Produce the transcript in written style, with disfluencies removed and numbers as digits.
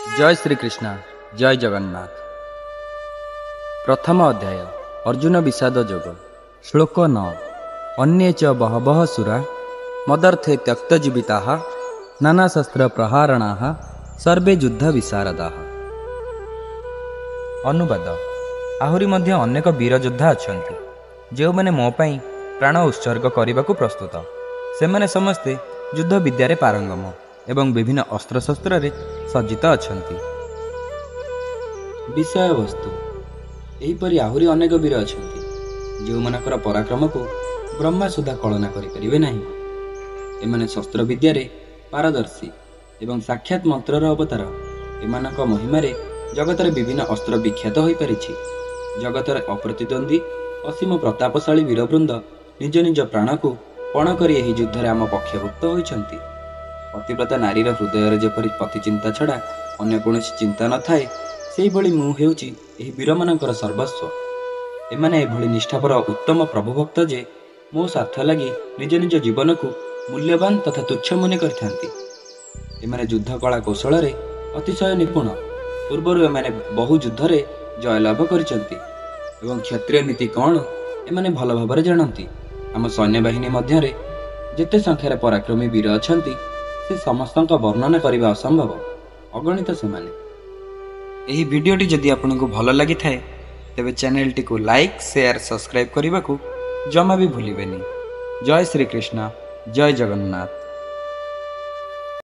जय श्री कृष्ण जय जगन्नाथ। प्रथम अध्याय अर्जुन विषाद योग श्लोक 9 अन्ये च बहवः सुरा मदर्थे त्यक्तजीविताः नानाशस्त्र प्रहारणाः सर्वे युद्ध विशारदाः। अनुवाद आहुरी मध्य अनेक वीर योद्धा अछंती जो माने मो पई प्राण उत्सर्ग करने को प्रस्तुत। सेमाने समस्ते युद्ध विद्यारे पारंगम एवं विभिन्न अस्त्रशस्त्र रे सज्जित अछंती। विषय वस्तु एहीपरि आहुरी अनेक वीर अछंती जो मानकर पराक्रम को ब्रह्मा सुधा कलना करि परिबे नाही। एमाने शस्त्र विद्यारे पारदर्शी एवं साक्षात मंत्रर अवतार। एमानक महिमारे जगतरे विभिन्न अस्त्र विख्यात होई परिछि। जगतरे अप्रतिद्वंदी असीम प्रतापशाली वीरवृंद निज निज प्राण को पण करी एही युद्धरे आम पक्षभुक्त होइछंती। पतिव्रता नारीर हृदय जेपरि पति चिंता छड़ा अन्य कौनसी चिंता न थाए सेही भली मु हेउची एही वीरमानकर सर्वस्व। एमाने एभली निष्ठापर उत्तम प्रभुभक्त जे मो स्वार्थ लगी निज निज जीवन को मूल्यवान तथा तुच्छ मने करथांती। एमाने युद्ध कला कौशल रे अतिशय निपुण। पूर्वरु एमाने बहु युद्धरे जयलाभ करिसंती एवं क्षत्रिय नीति कौन एमाने भल भाबरे जानती। आम सैन्य बाहिनी मध्यरे जेते संख्यार पराक्रमी वीर अछंती से समस्त वर्णना करने असंभव अगणित सेमाने। एही वीडियोटी जदि आपको भल लगी थाए तेबे चैनल टी को लाइक शेयर सब्सक्राइब करने को जमा भी भूलिबेनी। जय श्री कृष्ण जय जगन्नाथ।